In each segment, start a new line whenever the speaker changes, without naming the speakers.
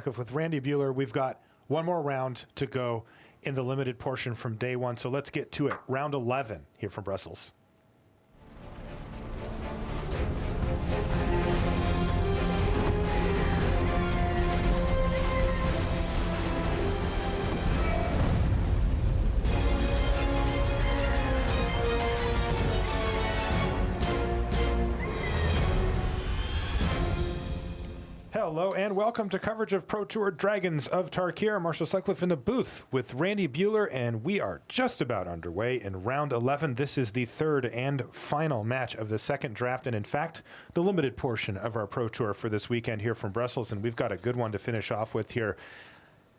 With Randy Buehler, we've got one more round to go in the limited portion from day one. So let's get to it. Round 11 here from Brussels. Hello and welcome to coverage of Pro Tour Dragons of Tarkir. Marshall Sutcliffe in the booth with Randy Buehler, and we are just about underway in round 11. This is the third and final match of the second draft, and in fact, the limited portion of our Pro Tour for this weekend here from Brussels, and we've got a good one to finish off with here.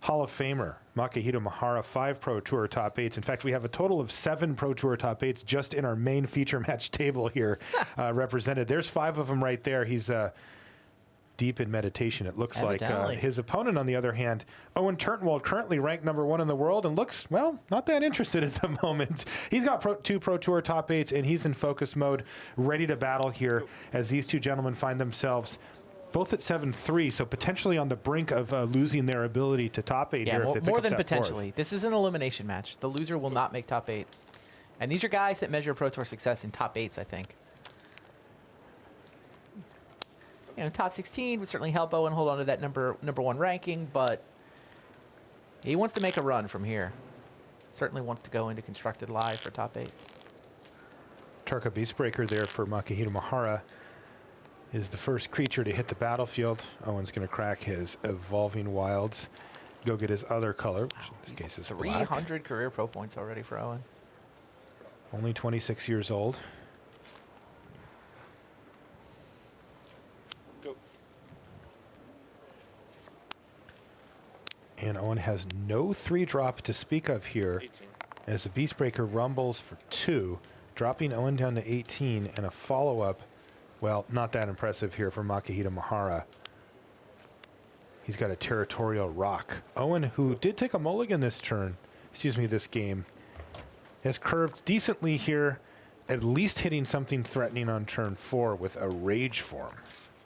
Hall of Famer Makihito Mihara, 5 Pro Tour top 8s. In fact, we have a total of 7 Pro Tour top 8s just in our main feature match table here represented. There's 5 of them right there. He's deep in meditation, it looks like. His opponent, on the other hand, Owen Turtenwald, currently ranked #1 in the world and looks, well, not that interested at the moment. He's got 2 Pro Tour top 8s, and he's in focus mode, ready to battle here as these two gentlemen find themselves both at 7-3, so potentially on the brink of losing their ability to top 8 here.
Yeah, more than potentially. 4th. This is an elimination match. The loser will not make top 8. And these are guys that measure Pro Tour success in top 8s, I think. You know, top 16 would certainly help Owen hold on to that number 1 ranking, but he wants to make a run from here. Certainly wants to go into constructed live for top 8.
Tarka Beastbreaker there for Makihito Mihara is the first creature to hit the battlefield. Owen's going to crack his Evolving Wilds, go get his other color, which in this case is
300 career pro points already for Owen.
Only 26 years old. And Owen has no 3-drop to speak of here
18.
As the Beastbreaker rumbles for 2, dropping Owen down to 18 and a follow-up. Well, not that impressive here for Makihito Mihara. He's got a Territorial Rock. Owen, who did take a mulligan this game, has curved decently here, at least hitting something threatening on turn 4 with a Rage Form.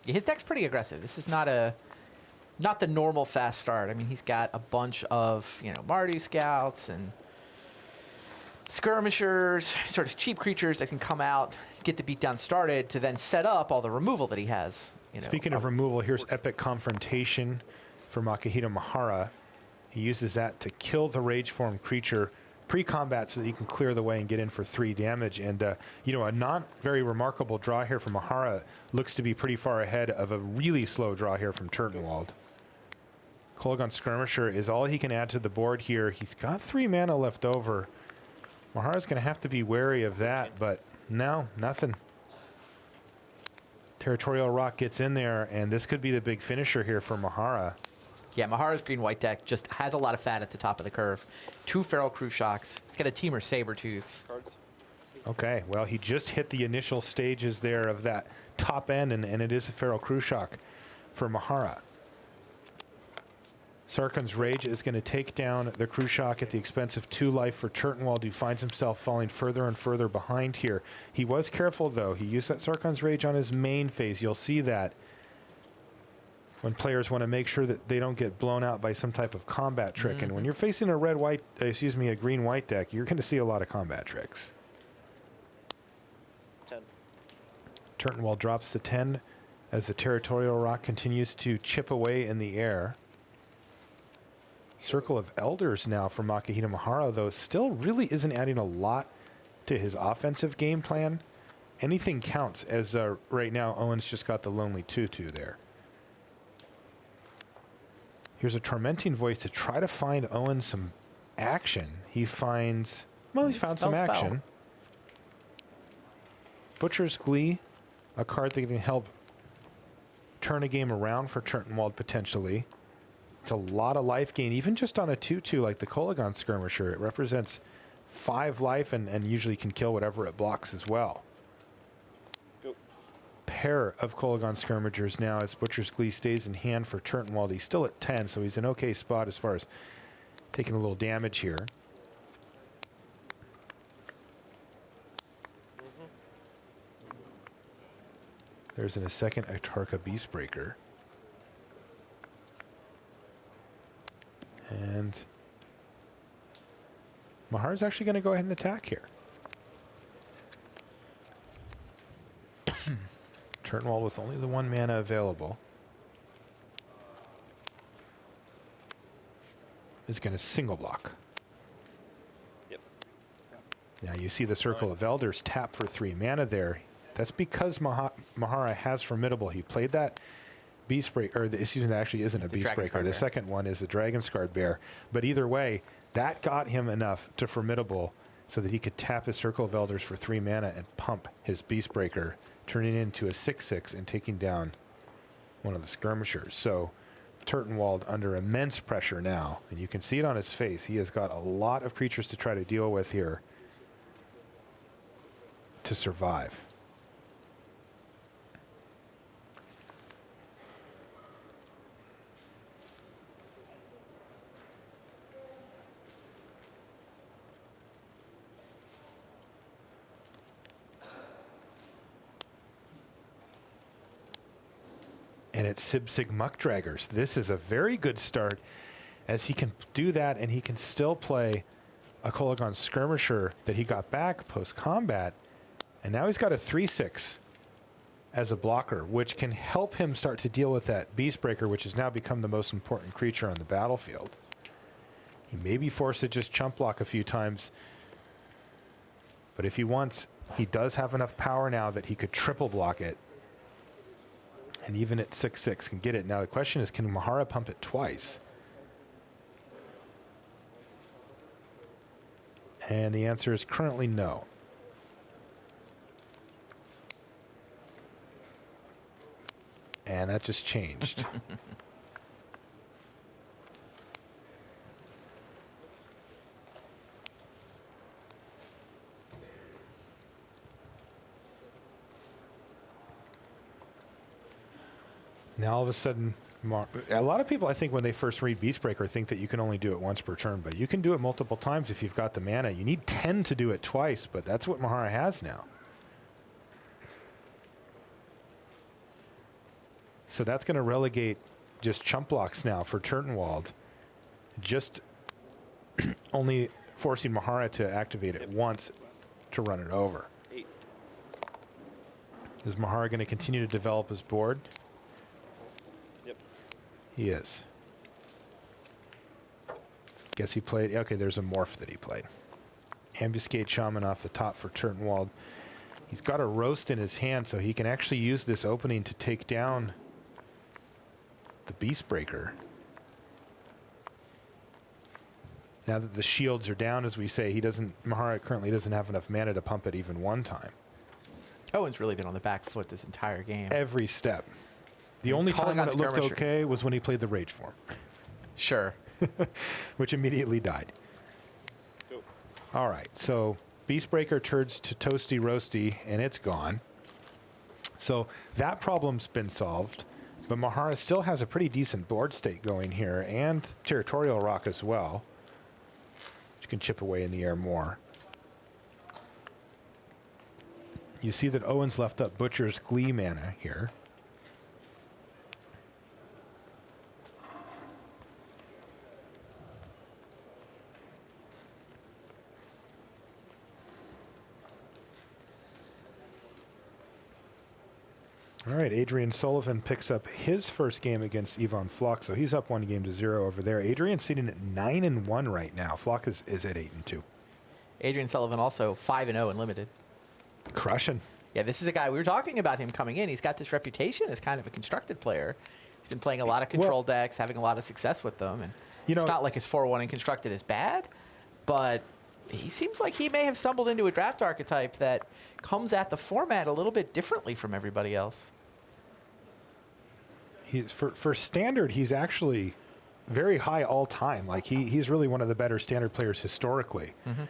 Yeah, his deck's pretty aggressive. This is not the normal fast start. I mean, he's got a bunch of, Mardu Scouts and Skirmishers, sort of cheap creatures that can come out, get the beatdown started to then set up all the removal that he has.
Speaking of removal, here's Epic Confrontation for Makihito Mihara. He uses that to kill the Rage Form creature pre-combat so that he can clear the way and get in for 3 damage. And, a not very remarkable draw here from Mihara looks to be pretty far ahead of a really slow draw here from Turtenwald. Kolaghan Skirmisher is all he can add to the board here. He's got 3 mana left over. Mihara's going to have to be wary of that, but no, nothing. Territorial Rock gets in there, and this could be the big finisher here for Mihara.
Yeah, Mihara's green-white deck just has a lot of fat at the top of the curve. 2 Feral Crew Shocks. He's got a Teamer Sabertooth.
Okay, well, he just hit the initial stages there of that top end, and it is a Feral Crew Shock for Mihara. Sarkhan's Rage is going to take down the Crew Shock at the expense of 2 life for Turtenwald, who finds himself falling further and further behind here. He was careful, though. He used that Sarkhan's Rage on his main phase. You'll see that when players want to make sure that they don't get blown out by some type of combat trick. And when you're facing a a green-white deck, you're going to see a lot of combat tricks.
10.
Turtenwald drops the 10 as the Territorial Rock continues to chip away in the air. Circle of Elders now for Makihito Mihara, though, still really isn't adding a lot to his offensive game plan. Anything counts, as right now Owen's just got the Lonely Tutu there. Here's a Tormenting Voice to try to find Owen some action. He found some action. Butcher's Glee, a card that can help turn a game around for Turtenwald potentially. It's a lot of life gain, even just on a 2/2 like the Kolaghan Skirmisher. It represents 5 life and usually can kill whatever it blocks as well.
Go.
Pair of Kolaghan Skirmishers now as Butcher's Glee stays in hand for Turtenwald. He's still at 10, so he's in okay spot as far as taking a little damage here. There's in a second a Tarka Beastbreaker. And Mihara's actually going to go ahead and attack here. Turtenwald with only the 1 mana available is going to single block.
Yep.
Now you see the Circle of Elders tap for 3 mana there. That's because Mihara has Formidable. He played that Beast Breaker, or excuse me, that actually isn't a Beast Breaker. The second one is the Dragon Scarred Bear. But either way, that got him enough to Formidable so that he could tap his Circle of Elders for 3 mana and pump his Beast Breaker, turning it into a 6/6 and taking down one of the skirmishers. So Turtenwald under immense pressure now, and you can see it on his face. He has got a lot of creatures to try to deal with here to survive. And it's Sib-Sig Muckdraggers. This is a very good start, as he can do that and he can still play a Kolagon Skirmisher that he got back post-combat. And now he's got a 3/6 as a blocker, which can help him start to deal with that Beast Breaker, which has now become the most important creature on the battlefield. He may be forced to just chump block a few times, but if he wants, he does have enough power now that he could triple block it. And even at 6/6 can get it. Now the question is, can Mihara pump it twice? And the answer is currently no. And that just changed. Now all of a sudden, a lot of people, I think, when they first read Beastbreaker, think that you can only do it once per turn, but you can do it multiple times if you've got the mana. You need 10 to do it twice, but that's what Mihara has now. So that's going to relegate just chump blocks now for Turtenwald, just only forcing Mihara to activate it once to run it over.
8.
Is Mihara going to continue to develop his board?
Yep.
He is. Guess he played. Okay, there's a morph that he played. Ambuscade Shaman off the top for Turtenwald. He's got a roast in his hand, so he can actually use this opening to take down the Beastbreaker. Now that the shields are down, as we say, Mihara currently doesn't have enough mana to pump it even one time.
Owen's really been on the back foot this entire game.
Every step. The only time when it looked okay was when he played the Rage form.
Sure.
Which immediately died.
Go.
All right, so Beastbreaker turns to Toasty Roasty, and it's gone. So that problem's been solved, but Mihara still has a pretty decent board state going here, and Territorial Rock as well, which can chip away in the air more. You see that Owen's left up Butcher's Glee mana here. All right, Adrian Sullivan picks up his first game against Yvonne Flock, so he's up 1-0 over there. Adrian's sitting at 9-1 right now. Flock is at 8-2.
Adrian Sullivan also 5-0 in limited.
Crushing.
Yeah, this is a guy, we were talking about him coming in. He's got this reputation as kind of a constructed player. He's been playing a lot of control decks, having a lot of success with them. And it's not like his 4-1 in constructed is bad, but he seems like he may have stumbled into a draft archetype that comes at the format a little bit differently from everybody else.
He's for standard, he's actually very high all time. Like he's really one of the better standard players historically.
Mm-hmm.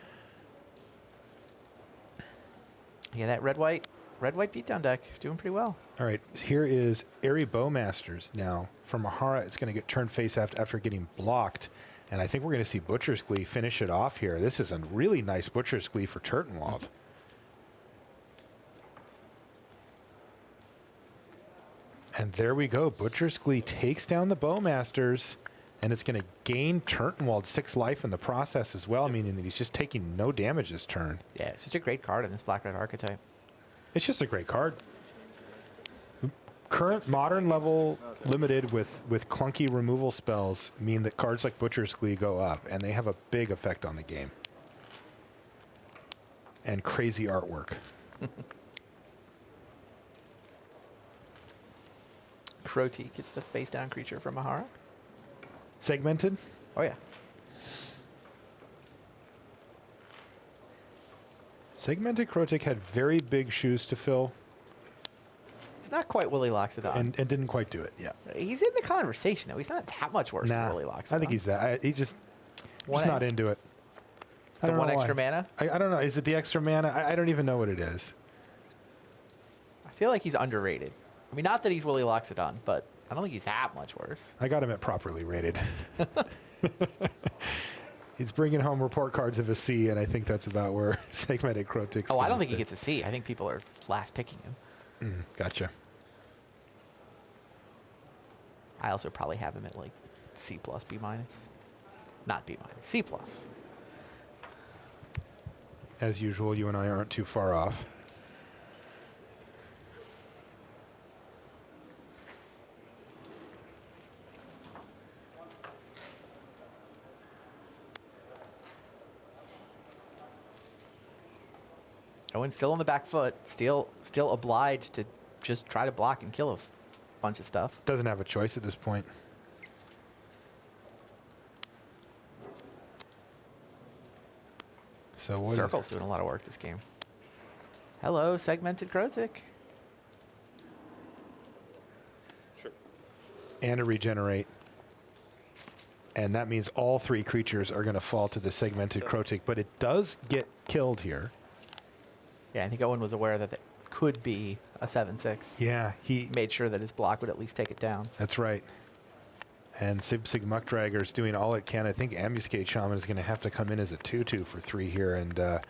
Yeah, that red-white beatdown deck doing pretty well.
All right, here is Airy Bowmasters now. For Mihara, it's going to get turned face after getting blocked. And I think we're going to see Butcher's Glee finish it off here. This is a really nice Butcher's Glee for Turtenwald. And there we go. Butcher's Glee takes down the Bowmasters. And it's going to gain Turtenwald 6 life in the process as well, meaning that he's just taking no damage this turn.
Yeah, it's just a great card in this black-red archetype.
It's just a great card. Current modern level limited with clunky removal spells mean that cards like Butcher's Glee go up, and they have a big effect on the game. And crazy artwork.
Croteak gets the face-down creature from Mihara.
Segmented?
Oh, yeah.
Segmented Croteak had very big shoes to fill
He's not quite Willie Loxodon.
and didn't quite do it. Yeah.
He's in the conversation, though. He's not that much worse than Willie Loxodon.
I think he's that. He's just
One
not
X?
into it. I
The
don't
one
know
extra
why.
mana?
I don't know. Is it the extra mana? I don't even know what it is.
I feel like he's underrated. I mean, not that he's Willie Loxodon, but I don't think he's that much worse.
I got him at properly rated. He's bringing home report cards of a C, and I think that's about where Segmented Croteak's
Oh, I
gonna
don't think he
sit.
gets a C. I think people are last picking him.
Gotcha.
I also probably have him at like C plus, B minus. Not B minus, C plus.
As usual, you and I aren't too far off.
Owen's still on the back foot, still obliged to just try to block and kill a bunch of stuff.
Doesn't have a choice at this point. So what is
Circle's doing a lot of work this game. Hello, Segmented Croteak.
Sure.
and a regenerate. And that means all 3 creatures are going to fall to the Segmented Croteak, but it does get killed here.
Yeah, I think Owen was aware that it could be a 7/6.
Yeah, he.
Made sure that his block would at least take it down.
That's right. And Sig Muckdragger's doing all it can. I think Ambuscade Shaman is going to have to come in as a 2/2 for 3 here and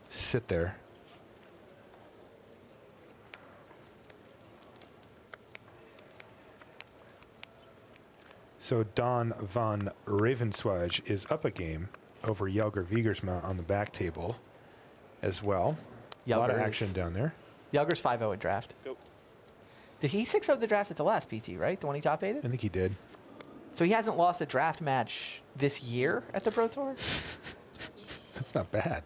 sit there. So Don van Ravenswaj is up a game over Jelger Vigersma on the back table as well. A lot of
Jelger
action
is-
down there.
Jelger's 5-0 in draft.
Go.
Did he 6-0 the draft at the last PT, right? The one he top
I
8'd?
think he did.
So he hasn't lost a draft match this year at the Pro Tour?
That's not bad.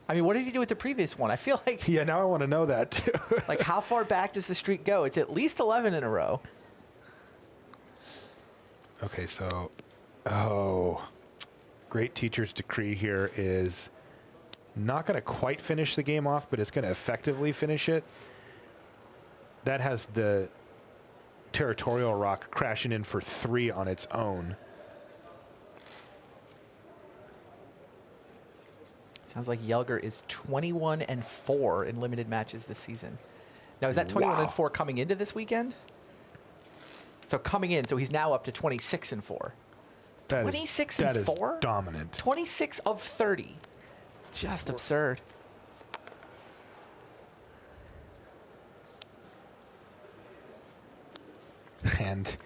I mean, what did he do with the previous one? I feel like,
Yeah, now I want to know that too.
like, how far back does the streak go? It's at least 11 in a row.
Okay, so, Great Teacher's Decree here is not going to quite finish the game off, but it's going to effectively finish it. That has the Territorial Rock crashing in for 3 on its own.
Sounds like Jelger is 21-4 in limited matches this season. Now, is that 21-4 coming into this weekend? So coming in, so he's now up to 26-4.
That is-
26
that
and
is
4?
dominant.
26 of 30. Just absurd.
And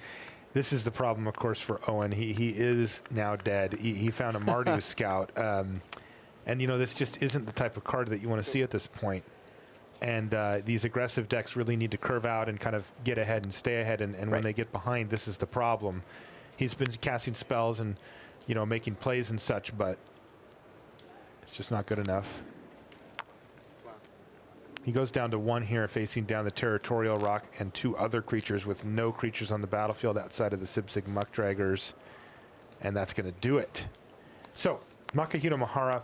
this is the problem, of course, for Owen. He is now dead. He found a Mardu Scout. And, you know, this just isn't the type of card that you want to see at this point. And these aggressive decks really need to curve out and kind of get ahead and stay ahead. And when
Right.
they get behind, this is the problem. He's been casting spells and, you know, making plays and such, but it's just not good enough. He goes down to 1 here, facing down the Territorial Rock and 2 other creatures with no creatures on the battlefield outside of the Sibsig Muckdraggers. And that's going to do it. So, Makihito Mihara,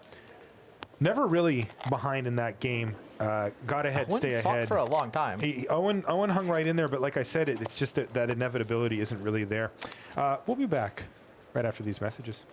never really behind in that game. Got ahead,
Owen
stay
fought
ahead.
for a long time.
Owen hung right in there, but like I said, it's just that inevitability isn't really there. We'll be back right after these messages.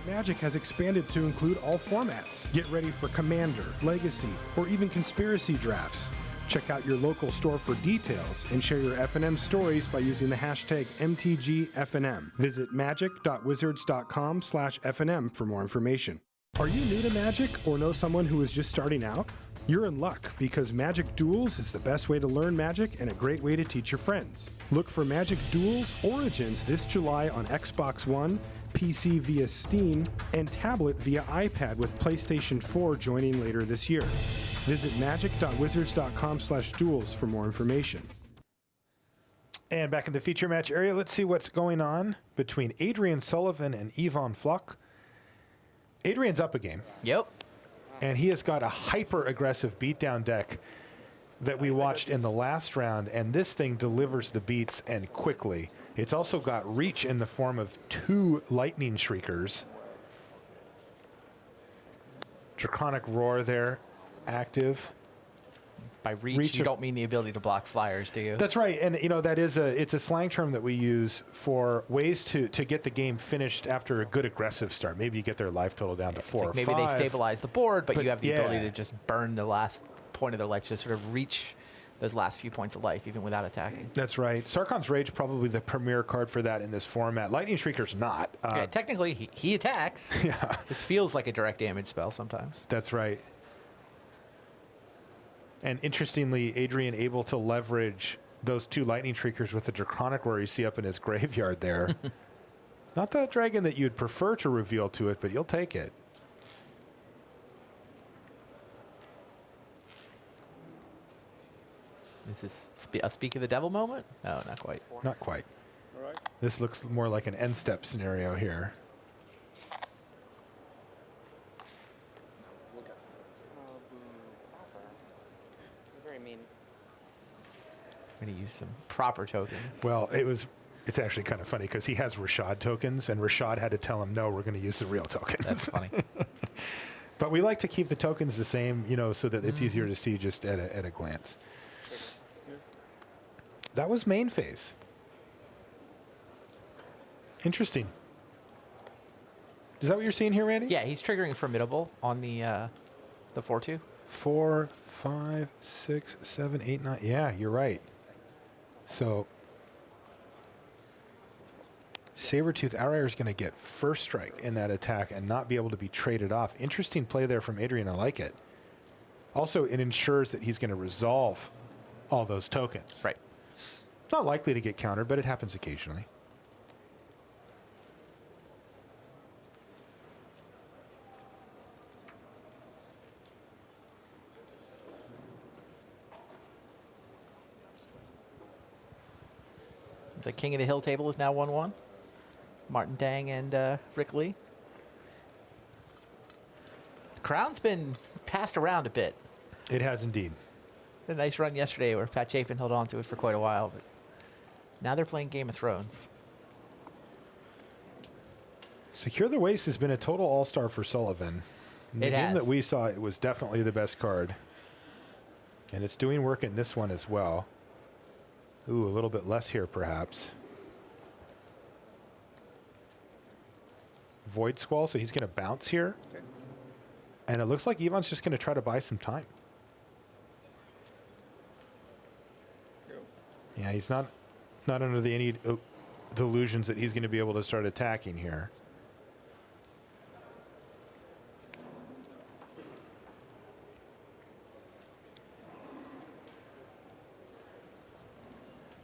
Magic has expanded to include all formats. Get ready for Commander, Legacy, or even Conspiracy drafts. Check out your local store for details and share your FNM stories by using the hashtag MTGFNM. Visit magic.wizards.com/FNM for more information. Are you new to Magic or know someone who is just starting out? You're in luck because Magic Duels is the best way to learn Magic and a great way to teach your friends. Look for Magic Duels Origins this July on Xbox One, PC via Steam, and tablet via iPad with PlayStation 4 joining later this year. Visit magic.wizards.com/duels for more information.
And back in the feature match area, let's see what's going on between Adrian Sullivan and Yvonne Flock. Adrian's up a game.
Yep.
And he has got a hyper-aggressive beatdown deck that we watched in the last round, and this thing delivers the beats and quickly. It's also got reach in the form of 2 Lightning Shriekers. Draconic Roar there, active.
By reach you don't mean the ability to block flyers, do you?
That's right, and that is it's a slang term that we use for ways to get the game finished after a good aggressive start. Maybe you get their life total down to 4 or 5.
Maybe they stabilize the board, but you have the ability to just burn the last point of their life, just sort of reach those last few points of life, even without attacking.
That's right. Sarkhan's Rage, probably the premier card for that in this format. Lightning Shrieker's not.
Yeah, technically, he attacks.
Yeah.
It just feels like a direct damage spell sometimes.
That's right. And interestingly, Adrian able to leverage those 2 Lightning Shriekers with the Draconic Roar you see up in his graveyard there. Not the dragon that you'd prefer to reveal to it, but you'll take it.
Is this a Speak of the Devil moment? No, not quite.
Not quite.
All right.
This looks more like an end step scenario here.
We'll get some. Very mean.
I'm going to use some proper tokens.
Well, it's actually kind of funny because he has Rashad tokens, and Rashad had to tell him, no, we're going to use the real tokens.
That's funny.
But we like to keep the tokens the same, so that it's easier to see just at a glance. That was main phase. Interesting. Is that what you're seeing here, Randy?
Yeah, he's triggering Formidable on the 4/2.
4, 5, 6, 7, 8, 9. Yeah, you're right. So Sabertooth Outrider is going to get first strike in that attack and not be able to be traded off. Interesting play there from Adrian. I like it. Also, it ensures that he's going to resolve all those tokens.
Right.
It's not likely to get countered, but it happens occasionally.
The King of the Hill table is now 1-1. Martin Dang and Rick Lee. The crown's been passed around a bit.
It has indeed.
A nice run yesterday where Pat Chapin held on to it for quite a while, but now they're playing Game of Thrones.
Secure the Waste has been a total all-star for Sullivan. In the game that we saw, it was definitely the best card. And it's doing work in this one as well. Ooh, a little bit less here, perhaps. Void Squall, so he's going to bounce here.
Okay.
And it looks like Yvonne's just going to try to buy some time.
Go.
Yeah, he's not under any delusions that he's going to be able to start attacking here.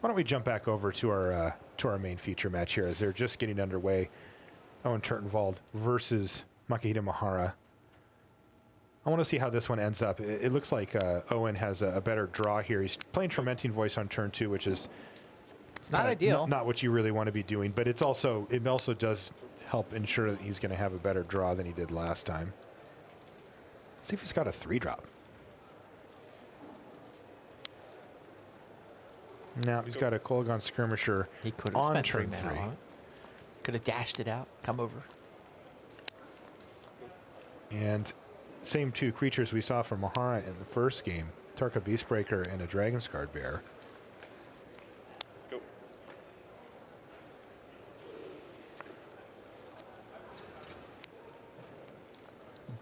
Why don't we jump back over to our main feature match here as they're just getting underway. Owen Turtenwald versus Makihito Mihara. I want to see how this one ends up. It looks like Owen has a better draw here. He's playing Tormenting Voice on turn 2, which is
It's not ideal.
Not what you really want to be doing, but it also does help ensure that he's going to have a better draw than he did last time. See if he's got a 3-drop. No, he's got a Kolaghan Skirmisher
He could have
on
spent
turn
3
3.
mana on it. Could have dashed it out, come over.
And same 2 creatures we saw from Mihara in the first game, Tarka Beastbreaker and a Dragon's Guard Bear.
Go.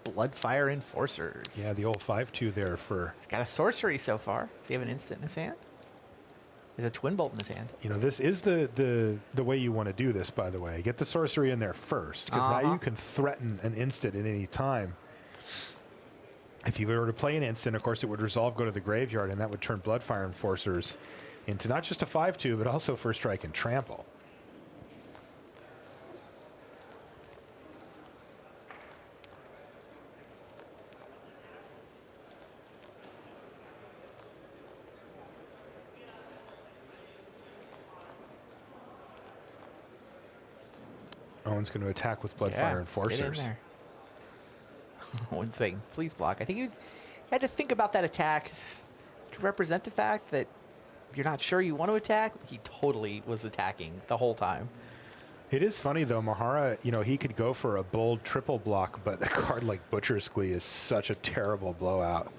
Bloodfire Enforcers.
Yeah, the old 5-2 there for...
He's got a sorcery so far. Does he have an instant in his hand? There's a twin bolt in his hand.
You know, this is the way you want to do this, by the way. Get the sorcery in there first, because now you can threaten an instant at any time. If you were to play an instant, of course, it would resolve, go to the graveyard, and that would turn Bloodfire Enforcers into not just a 5/2, but also First Strike and Trample. Owen's going to attack with Bloodfire Enforcers.
Get in there. Owen's saying, please block. I think you had to think about that attack to represent the fact that you're not sure you want to attack. He totally was attacking the whole time.
It is funny, though. Mihara, you know, he could go for a bold triple block, but a card like Butcher's Glee is such a terrible blowout.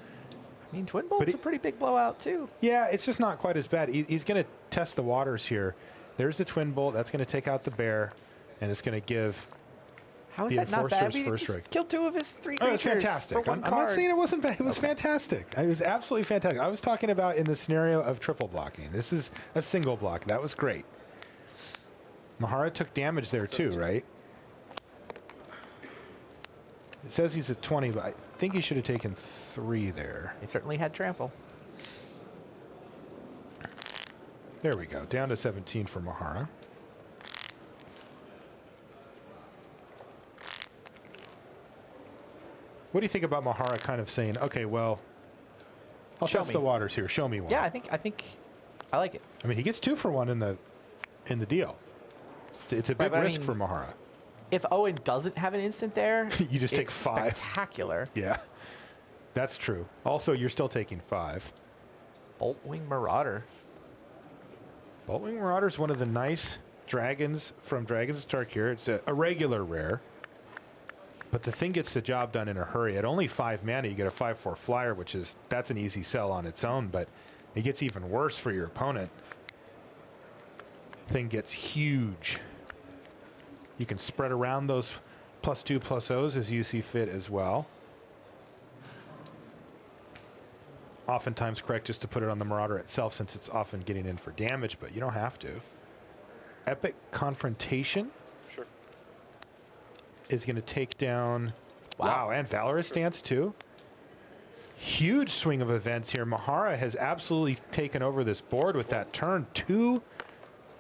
I mean, Twin Bolt's a pretty big blowout, too.
Yeah, it's just not quite as bad. He's going to test the waters here. There's the Twin Bolt. That's going to take out the bear, and it's going to give
How is
the
that not bad?
Enforcer's
I mean,
first
just
strike.
killed 2 of his 3
Oh, it was
creatures
fantastic.
for one
I'm
card.
not saying it wasn't bad. It was fantastic. It was absolutely fantastic. I was talking about in the scenario of triple blocking. This is a single block. That was great. Mihara took damage there too, right? It says he's at 20, but I think he should have taken 3 there.
He certainly had trample.
There we go. Down to 17 for Mihara. What do you think about Mihara kind of saying, okay, well, I'll
Show
test
me.
the waters here. Show me one.
Yeah, I think I like it.
I mean, he gets 2 for 1 in the deal. It's a big
but I
risk
mean,
for Mihara.
If Owen doesn't have an instant there,
You just take
it's
5.
Spectacular.
Yeah, that's true. Also, you're still taking 5.
Boltwing Marauder.
Boltwing Marauder is one of the nice dragons from Dragons of Tarkir. It's a regular rare, but the thing gets the job done in a hurry. At only 5 mana, you get a 5/4 flyer, that's an easy sell on its own, but it gets even worse for your opponent. Thing gets huge. You can spread around those +2/+0s as you see fit as well. Oftentimes correct just to put it on the Marauder itself, since it's often getting in for damage, but you don't have to. Epic Confrontation
Sure.
is going to take down... Wow, and Valorous Stance too. Huge swing of events here. Mihara has absolutely taken over this board with that turn. 2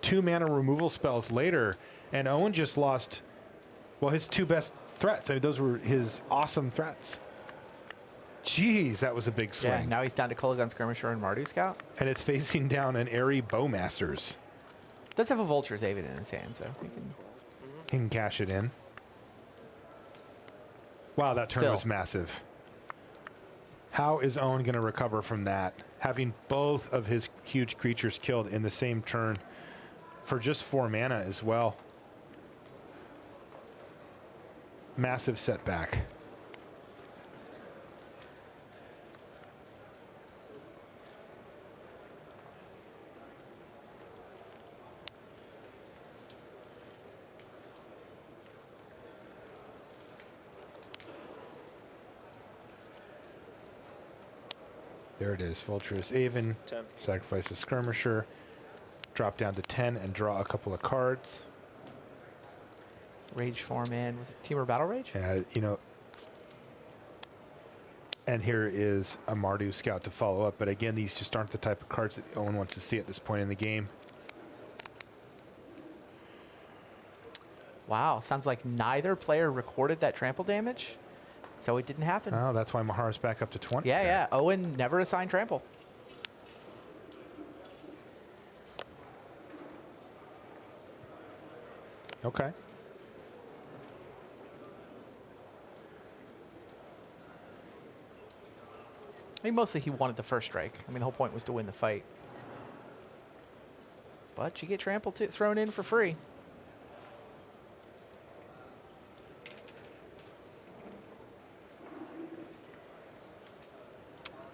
2-mana removal spells later, and Owen just lost, well, his 2 best threats. I mean, those were his awesome threats. Jeez, that was a big swing.
Yeah, now he's down to Kolagon Skirmisher and Mardu Scout.
And it's facing down an Airy Bowmasters.
Does have a Vulture's Avid in his hand, so
He can cash it in. Wow, that turn was massive. How is Owen going to recover from that? Having both of his huge creatures killed in the same turn for just 4 mana as well. Massive setback. There it is, Vulturous Aven,
10.
sacrifice a Skirmisher, drop down to 10 and draw a couple of cards.
Rage 4-man. Was it Temur Battle Rage?
You know, and here is a Mardu Scout to follow up, but again, these just aren't the type of cards that Owen wants to see at this point in the game.
Wow, sounds like neither player recorded that trample damage, so it didn't happen.
Oh, that's why Mahara's back up to 20.
Yeah, yeah. Owen never assigned trample.
Okay.
I mean, mostly he wanted the first strike. I mean, the whole point was to win the fight. But you get trample thrown in for free.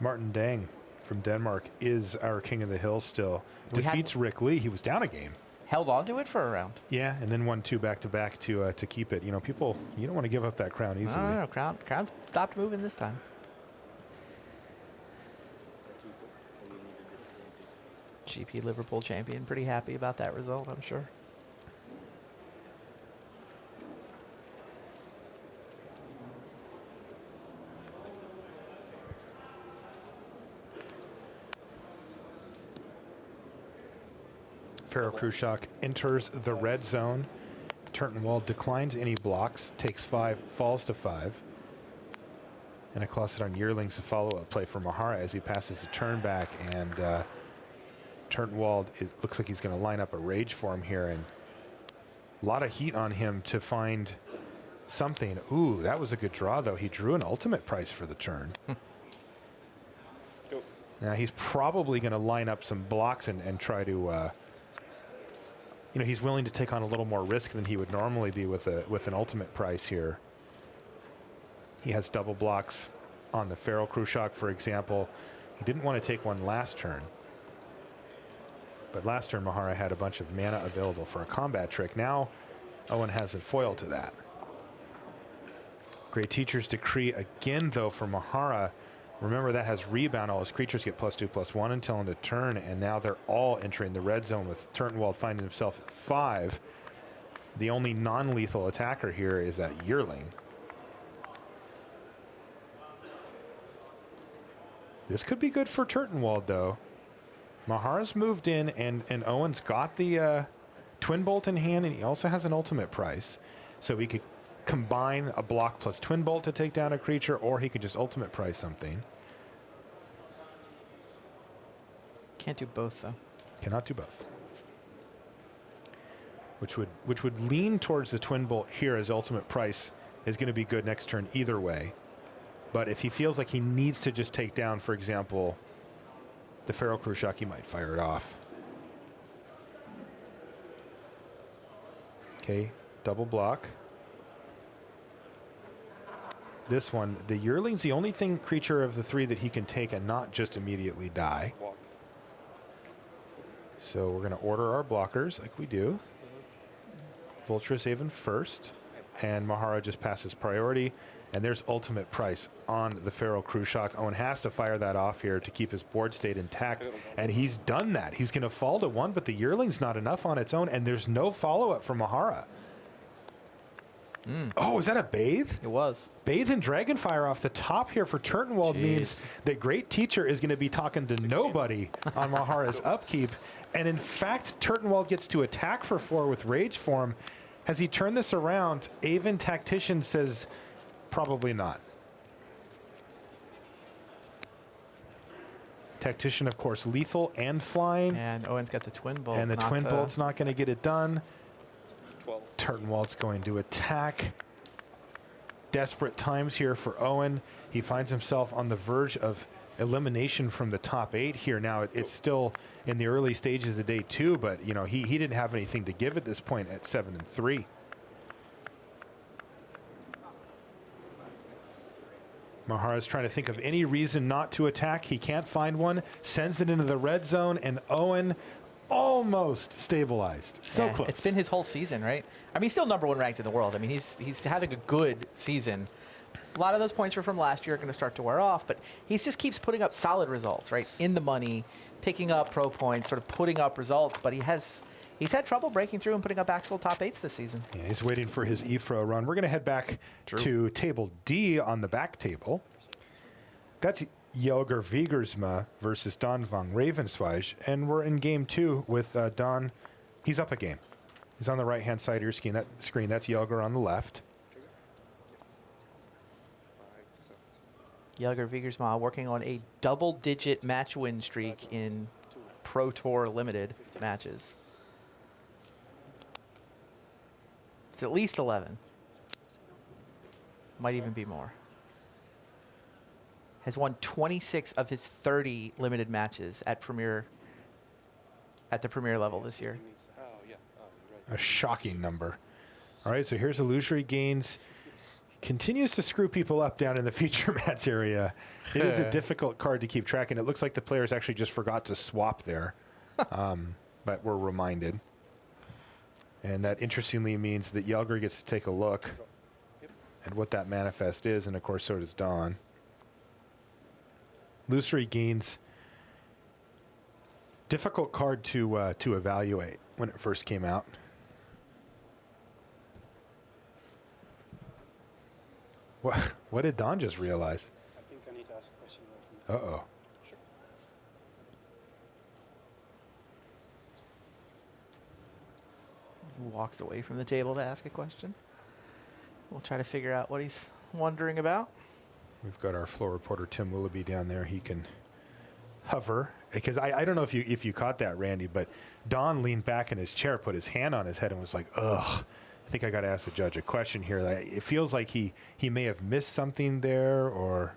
Martin Dang from Denmark is our king of the hill still. Defeats Rick Lee. He was down a game.
Held on to it for a round.
Yeah, and then won 2 back-to-back to keep it. You know, people, you don't want to give up that crown easily.
No, Crown's stopped moving this time. GP Liverpool champion. Pretty happy about that result, I'm sure.
Pharaoh Khrushchev enters the red zone. Turtenwald declines any blocks, takes 5, falls to 5. And a closet on Yearlings, a follow-up play for Mihara as he passes the turn back. And Turtenwald, it looks like he's going to line up a rage for him here. And a lot of heat on him to find something. Ooh, that was a good draw, though. He drew an ultimate price for the turn. Now, he's probably going to line up some blocks and try to... you know, he's willing to take on a little more risk than he would normally be with an ultimate price here. He has double blocks on the Pharaoh Khrushchev, for example. He didn't want to take one last turn. But last turn, Mihara had a bunch of mana available for a combat trick. Now, Owen has a foil to that. Great Teacher's Decree again, though, for Mihara. Remember, that has rebound. All his creatures get +2/+1 until end of turn, and now they're all entering the red zone with Turtenwald finding himself at 5. The only non-lethal attacker here is that Yearling. This could be good for Turtenwald, though. Mihara's moved in, and Owen's got the Twin Bolt in hand, and he also has an ultimate price. So he could combine a block plus Twin Bolt to take down a creature, or he could just ultimate price something.
Can't do both, though.
Cannot do both. Which would lean towards the Twin Bolt here, as ultimate price is going to be good next turn either way. But if he feels like he needs to just take down, for example, the Pharaoh Khrushchev, he might fire it off. Okay, double block. This one, the Yearling's the only creature of the 3 that he can take and not just immediately die. So we're going to order our blockers like we do. Vulturous Haven first, and Mihara just passes priority. And there's ultimate price on the Pharaoh Khrushchev. Owen has to fire that off here to keep his board state intact, and he's done that. He's going to fall to 1, but the Yearling's not enough on its own, and there's no follow-up from Mihara. Oh, is that a Bathe?
It was.
Bathe and Dragonfire off the top here for Turtenwald means that Great Teacher is going to be talking to nobody on Mihara's upkeep. And in fact, Turtenwald gets to attack for 4 with Rage Form. Has he turned this around? Avon Tactician says probably not. Tactician, of course, lethal and flying.
And Owen's got the Twin Bolt.
And the Twin Bolt's not going to get it done.
12.
Turtenwald's going to attack. Desperate times here for Owen. He finds himself on the verge of elimination from the top 8 here. Now it's still in the early stages of day 2, but you know he didn't have anything to give at this point at 7-3. Mihara's trying to think of any reason not to attack. He can't find one. Sends it into the red zone, and Owen almost stabilized. So close.
It's been his whole season, right? I mean, he's still #1 ranked in the world. I mean, he's having a good season. A lot of those points were from last year, are going to start to wear off, but he just keeps putting up solid results, right? In the money, picking up pro points, sort of putting up results, but he's had trouble breaking through and putting up actual top 8s this season.
Yeah, he's waiting for his Ephro run. We're going to head back to table D on the back table. That's Jelger Vigersma versus Don van Ravenswijk, and we're in game 2 with Don. He's up a game. He's on the right-hand side of your screen. That's Jelger on the left.
Jelger Vigersma working on a double-digit match win streak in Pro Tour Limited matches. It's at least 11. Might even be more. Has won 26 of his 30 limited matches at the Premier level this year.
A shocking number. All right, so here's illusory gains. Continues to screw people up down in the feature match area. It is a difficult card to keep track, and it looks like the players actually just forgot to swap there. But we're reminded. And that interestingly means that Jelger gets to take a look at what that manifest is, and of course so does Don. Illusory gains Difficult card to evaluate when it first came out. What did Don just realize?
I think I need to ask a question.
Uh-oh.
Sure.
Walks away from the table to ask a question. We'll try to figure out what he's wondering about.
We've got our floor reporter Tim Willoughby down there. He can hover, because I don't know if you caught that, Randy, but Don leaned back in his chair, put his hand on his head, and was like, ugh. I think I got to ask the judge a question here. It feels like he may have missed something there, or...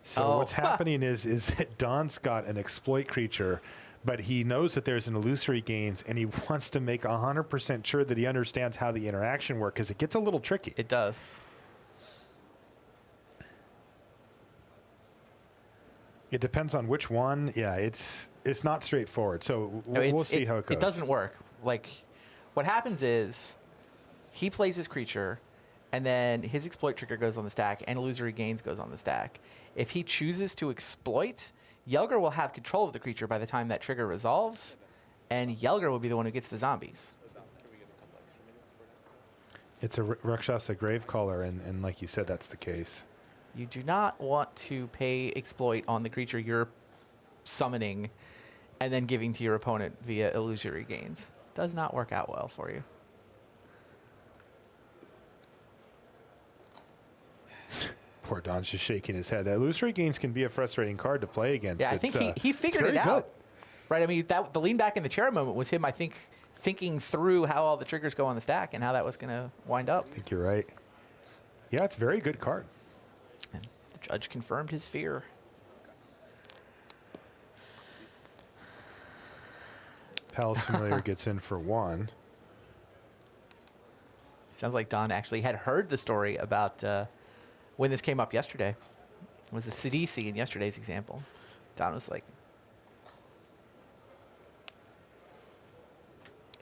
So what's happening is that Don's got an exploit creature, but he knows that there's an illusory gains, and he wants to make 100% sure that he understands how the interaction works, because it gets a little tricky.
It does.
It depends on which one. Yeah, it's not straightforward. So we'll see how it goes.
It doesn't work. Like, what happens is he plays his creature, and then his exploit trigger goes on the stack, and illusory gains goes on the stack. If he chooses to exploit, Yelger will have control of the creature by the time that trigger resolves, and Yelger will be the one who gets the zombies.
It's a Rakshasa Gravecaller, and like you said, that's the case.
You do not want to pay exploit on the creature you're summoning and then giving to your opponent via illusory gains. Does not work out well for you.
Poor Don's just shaking his head. Illusory gains can be a frustrating card to play against.
Yeah, I think he figured it out. Right? I mean, the lean back in the chair moment was him, I think, thinking through how all the triggers go on the stack and how that was going to wind up.
I think you're right. Yeah, it's a very good card.
And the judge confirmed his fear.
Palace Familiar gets in for 1.
Sounds like Don actually had heard the story about when this came up yesterday. It was the Sidisi in yesterday's example. Don was like...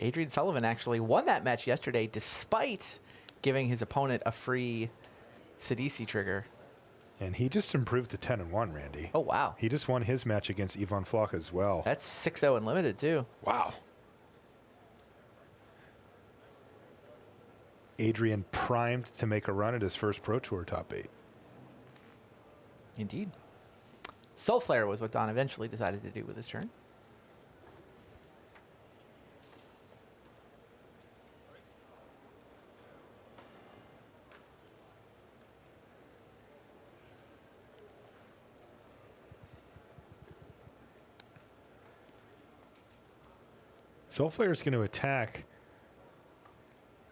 Adrian Sullivan actually won that match yesterday despite giving his opponent a free Sidisi trigger.
And he just improved to 10-1, Randy.
Oh, wow.
He just won his match against Ivan Floch as well.
That's 6-0 in limited, too.
Wow. Adrian primed to make a run at his first Pro Tour top 8.
Indeed. Soul Flare was what Don eventually decided to do with his turn.
Soul Flare is going to attack.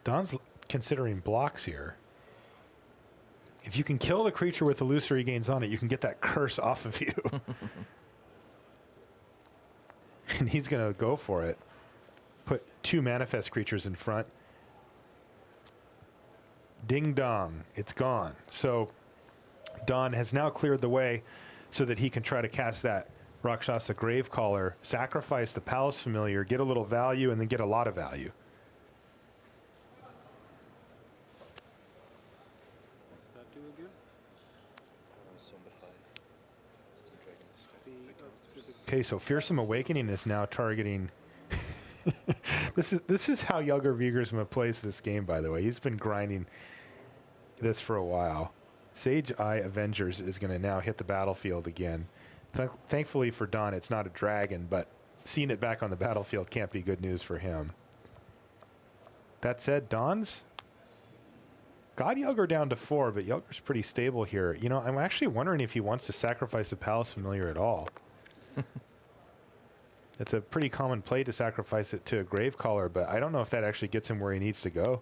Don's considering blocks here. If you can kill the creature with illusory gains on it, you can get that curse off of you. And he's going to go for it. Put 2 manifest creatures in front. Ding dong, it's gone. So Don has now cleared the way so that he can try to cast that Rakshasa Gravecaller, sacrifice the Palace Familiar, get a little value, and then get a lot of value.
What's that do again?
Okay, so Fearsome Awakening is now targeting... This is how Jelger Wiegersma plays this game, by the way. He's been grinding this for a while. Sage Eye Avengers is going to now hit the battlefield again. Thankfully for Don, it's not a dragon, but seeing it back on the battlefield can't be good news for him. That said, Don's got Jelger down to 4, but Jelger's pretty stable here. You know, I'm actually wondering if he wants to sacrifice the Palace Familiar at all. It's a pretty common play to sacrifice it to a Gravecaller, but I don't know if that actually gets him where he needs to go.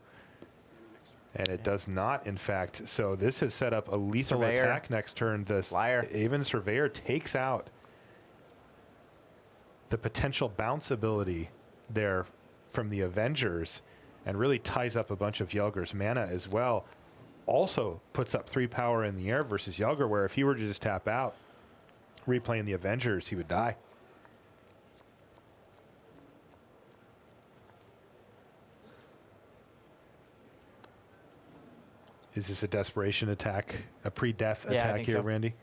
And it does not, in fact. So this has set up a lethal attack next turn. This Aven Surveyor takes out the potential bounce ability there from the Avengers and really ties up a bunch of Jelger's mana as well. Also puts up 3 power in the air versus Jelger, where if he were to just tap out, replaying the Avengers, he would die. Is this a desperation attack, a pre-death attack here, so. Randy?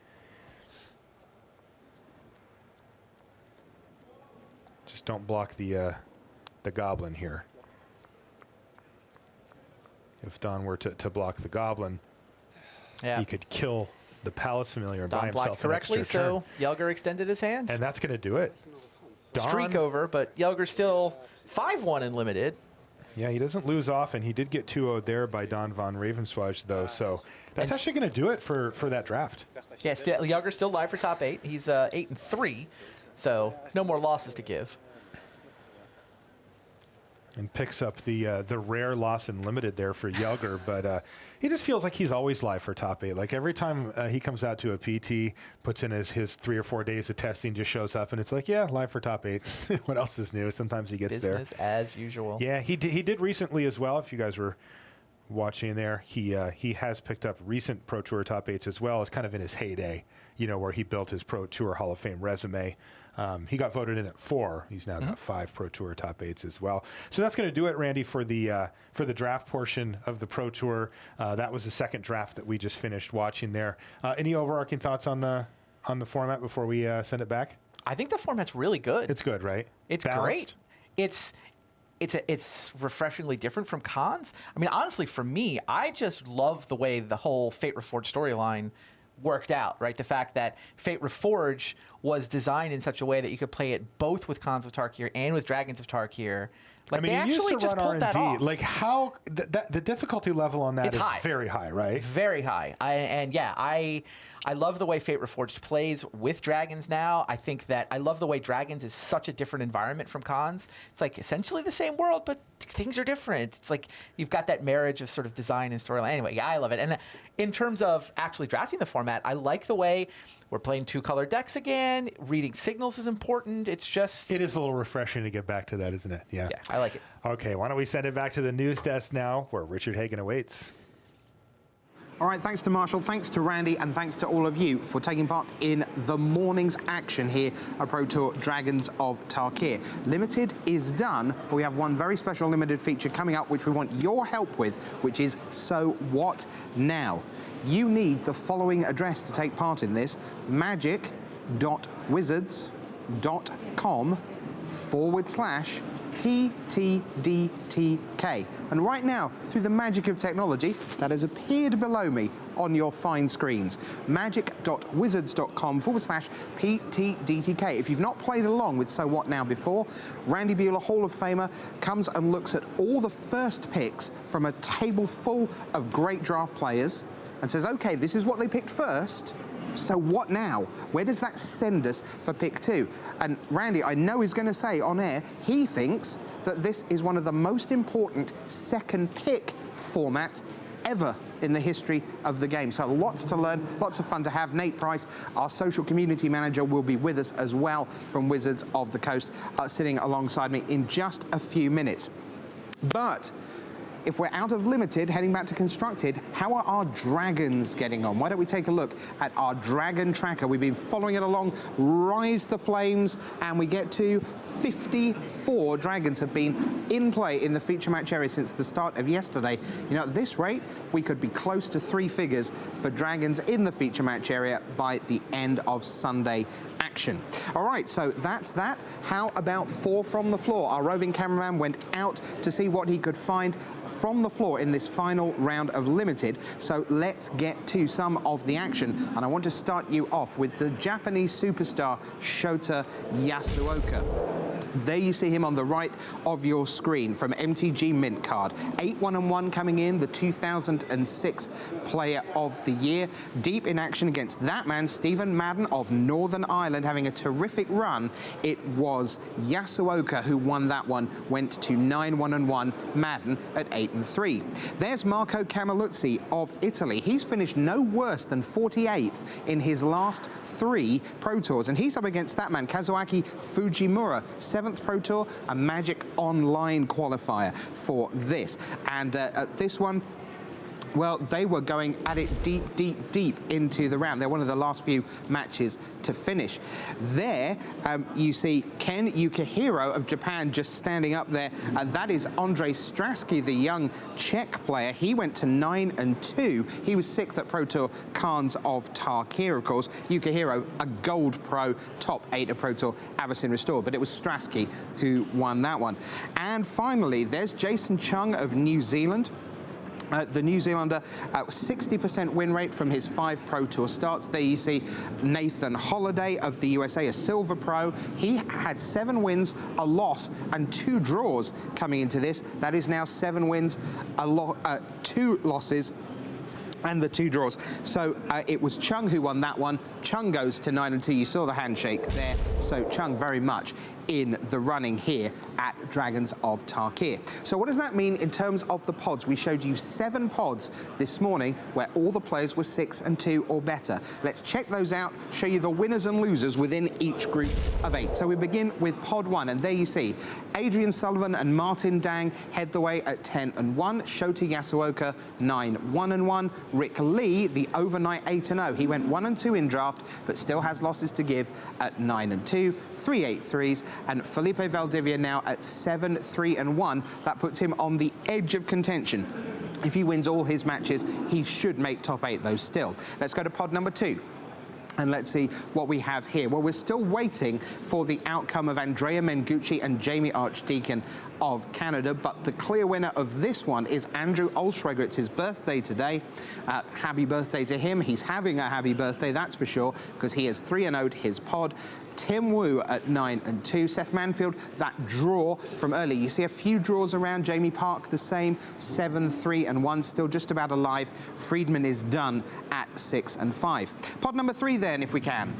don't block the goblin here. If Don were to block the goblin, he could kill the Palace Familiar and buy
Don blocked
himself an
correctly,
extra turn.
so Jelger extended his hand.
And that's going to do it.
Streak over, but Jelger's still 5-1 in limited.
Yeah, he doesn't lose often. He did get 2-0'd there by Don von Ravenswaj, though, so that's actually going to do it for that draft.
Yeah, Jelger's still live for top 8. He's 8-3, so no more losses to give.
And picks up the rare loss in limited there for Jelger, but he just feels like he's always live for top 8. Like every time he comes out to a PT, puts in his 3 or 4 days of testing, just shows up, and it's like, yeah, live for top 8. What else is new? Sometimes he gets
Business
there.
as usual.
Yeah, he did recently as well. If you guys were watching there, he has picked up recent Pro Tour top 8s as well. It's kind of in his heyday, where he built his Pro Tour Hall of Fame resume. He got voted in at 4. He's now got 5 Pro Tour top 8s as well. So that's going to do it, Randy, for the draft portion of the Pro Tour. That was the second draft that we just finished watching there. Any overarching thoughts on the format before we send it back?
I think the format's really good.
It's good, right?
It's
balanced?
great. It's refreshingly different from cons. I mean, honestly, for me, I just love the way the whole Fate Reforged storyline worked out, right? The fact that Fate Reforged was designed in such a way that you could play it both with Khans of Tarkir and with Dragons of Tarkir. Like, they actually just pulled that off.
Like, how the difficulty level on that is
high.
Very high, right?
Very high. I love the way Fate Reforged plays with Dragons now. I think that I love the way Dragons is such a different environment from Cons. It's like essentially the same world, but things are different. It's like you've got that marriage of sort of design and storyline. Anyway, yeah, I love it. And in terms of actually drafting the format, I like the way we're playing 2-color decks again. Reading signals is important. It is
a little refreshing to get back to that, isn't it? Yeah.
Yeah, I like it.
Okay, why don't we send it back to the news desk now, where Richard Hagan awaits.
All right, thanks to Marshall, thanks to Randy, and thanks to all of you for taking part in the morning's action here at Pro Tour Dragons of Tarkir. Limited is done, but we have one very special limited feature coming up, which we want your help with, which is So What Now? You need the following address to take part in this: magic.wizards.com/PTDTK. And right now, through the magic of technology that has appeared below me on your fine screens, magic.wizards.com/PTDTK. If you've not played along with So What Now before, Randy Buehler, Hall of Famer, comes and looks at all the first picks from a table full of great draft players and says, okay, this is what they picked first. So what now? Where does that send us for pick 2? And Randy, I know he's going to say on air, he thinks that this is one of the most important second pick formats ever in the history of the game. So lots to learn, lots of fun to have. Nate Price, our social community manager, will be with us as well from Wizards of the Coast, sitting alongside me in just a few minutes. But if we're out of limited, heading back to constructed, how are our dragons getting on? Why don't we take a look at our dragon tracker? We've been following it along, Rise the Flames, and we get to 54 dragons have been in play in the feature match area since the start of yesterday. You know, at this rate, we could be close to 3 figures for dragons in the feature match area by the end of Sunday action. All right, so that's that. How about 4 from the floor? Our roving cameraman went out to see what he could find from the floor in this final round of limited. So let's get to some of the action. And I want to start you off with the Japanese superstar Shota Yasuoka. There you see him on the right of your screen from MTG Mint Card. 8-1-1 coming in, the 2006 Player of the Year. Deep in action against that man, Stephen Madden of Northern Ireland, having a terrific run. It was Yasuoka who won that one, went to 9-1-1, Madden at 8-3. There's Marco Camiluzzi of Italy. He's finished no worse than 48th in his last 3 Pro Tours, and he's up against that man, Kazuaki Fujimura, 7th Pro Tour, a Magic Online qualifier for this. And this one, Well, they were going at it deep, deep, deep into the round. They're one of the last few matches to finish. There, you see Ken Yukihiro of Japan just standing up there. That is Andrei Strasky, the young Czech player. He went to 9-2. He was 6th at Pro Tour Khans of Tarkir, of course. Yukihiro, a gold pro, top 8 at Pro Tour Avicen Restored. But it was Strasky who won that one. And finally, there's Jason Chung of New Zealand. The New Zealander, 60% win rate from his 5 Pro Tour starts. There you see Nathan Holliday of the USA, a silver pro. He had 7 wins, a loss, and 2 draws coming into this. That is now 7 wins, 2 losses, and the 2 draws. So it was Chung who won that one. Chung goes to 9-2. You saw the handshake there. So Chung very much in the running here at Dragons of Tarkir. So what does that mean in terms of the pods? We showed you 7 pods this morning where all the players were 6-2 or better. Let's check those out, show you the winners and losers within each group of 8. So we begin with pod 1, and there you see Adrian Sullivan and Martin Dang head the way at 10-1. Shota Yasuoka 9-1-1. Rick Lee, the overnight 8-0. He went 1-2 in draft, but still has losses to give at 9-2, 3-8-3s. And Felipe Valdivia now at 7-3-1. That puts him on the edge of contention. If he wins all his matches, he should make top 8 though still. Let's go to pod number 2. And let's see what we have here. Well, we're still waiting for the outcome of Andrea Mengucci and Jamie Archdeacon of Canada, but the clear winner of this one is Andrew Olschreger. It's his birthday today. Happy birthday to him. He's having a happy birthday, that's for sure, because he has 3-0'd his pod. Tim Wu at 9-2. Seth Manfield, that draw from early. You see a few draws around. Jamie Park the same, 7-3-1, still just about alive. Friedman is done at 6-5. Pod number 3 then, if we can.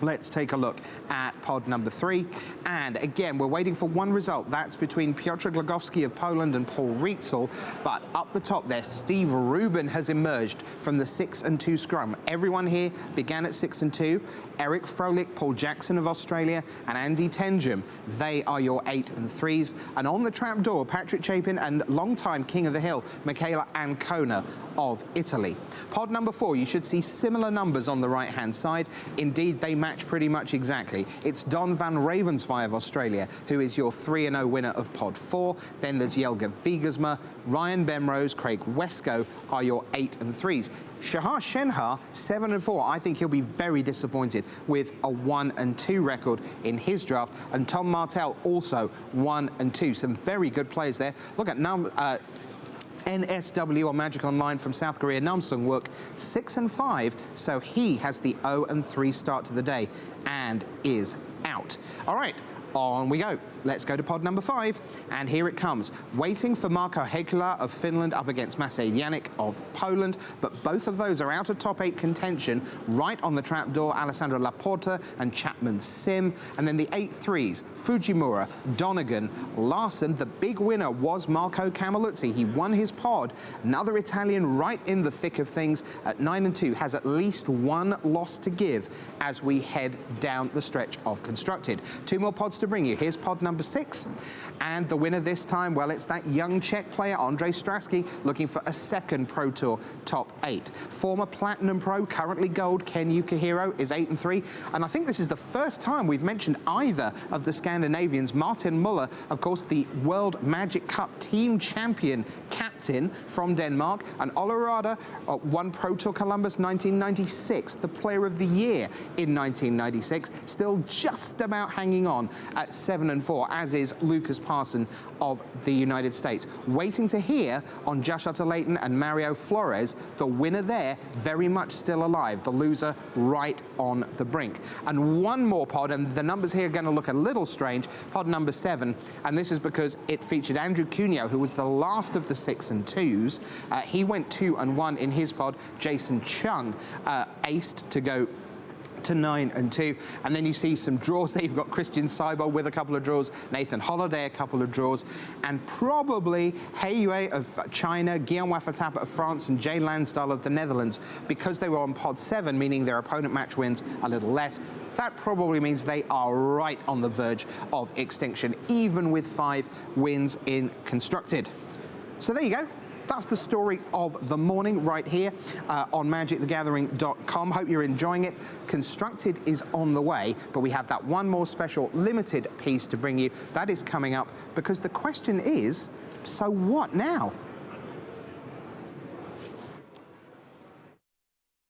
Let's take a look at pod number 3. And again, we're waiting for one result. That's between Piotr Glogowski of Poland and Paul Rietzel. But up the top there, Steve Rubin has emerged from the 6-2 scrum. Everyone here began at 6-2. Eric Froelich, Paul Jackson of Australia, and Andy Tenjum. They are your 8-3s. And on the trapdoor, Patrick Chapin and longtime King of the Hill, Michaela Ancona of Italy. Pod number 4, you should see similar numbers on the right-hand side. Indeed, they match pretty much exactly. It's Don van Ravensvaai of Australia, who is your 3-0 winner of pod 4. Then there's Jelga Wiegersma, Ryan Bemrose, Craig Wesco are your 8-3s. Shahar Shenhar, 7-4. I think he'll be very disappointed with a 1-2 record in his draft. And Tom Martell also 1-2. Some very good players there. Look at NSW or Magic Online from South Korea, Nam Sung-wook, 6-5. So he has the 0-3 start to the day and is out. All right. On we go. Let's go to pod number 5, and here it comes. Waiting for Marko Heikkila of Finland up against Maciej Janik of Poland, but both of those are out of top 8 contention. Right on the trapdoor, Alessandro Laporta and Chapman Sim. And then the 8-3s, Fujimura, Donegan, Larson. The big winner was Marco Camiluzzi. He won his pod. Another Italian right in the thick of things at 9-2, has at least one loss to give as we head down the stretch of Constructed. 2 more pods to bring you. Here's pod number 6, and the winner this time, well, it's that young Czech player Andrei Strasky, looking for a second Pro Tour top 8. Former Platinum Pro, currently Gold, Ken Yukihiro is 8-3, and I think this is the first time we've mentioned either of the Scandinavians. Martin Muller, of course, the World Magic Cup team champion captain from Denmark, and Olerada won Pro Tour Columbus 1996, the Player of the Year in 1996, still just about hanging on at 7-4, as is Lucas Parson of the United States. Waiting to hear on Josh Utter-Layton and Mario Flores. The winner there, very much still alive. The loser right on the brink. And one more pod, and the numbers here are going to look a little strange. Pod number 7, and this is because it featured Andrew Cuneo, who was the last of the 6-2s. He went 2-1 in his pod. Jason Chung aced to go to 9-2, and then you see some draws there. You've got Christian Seibel with a couple of draws, Nathan Holliday a couple of draws, and probably He Yue of China, Guillaume Wafatapa of France, and Jay Lansdal of the Netherlands, because they were on pod 7, meaning their opponent match wins a little less. That probably means they are right on the verge of extinction, even with 5 wins in Constructed. So there you go. that's the story of the morning right here on magicthegathering.com. Hope you're enjoying it. Constructed is on the way, but we have that one more special limited piece to bring you. That is coming up because the question is, so what now?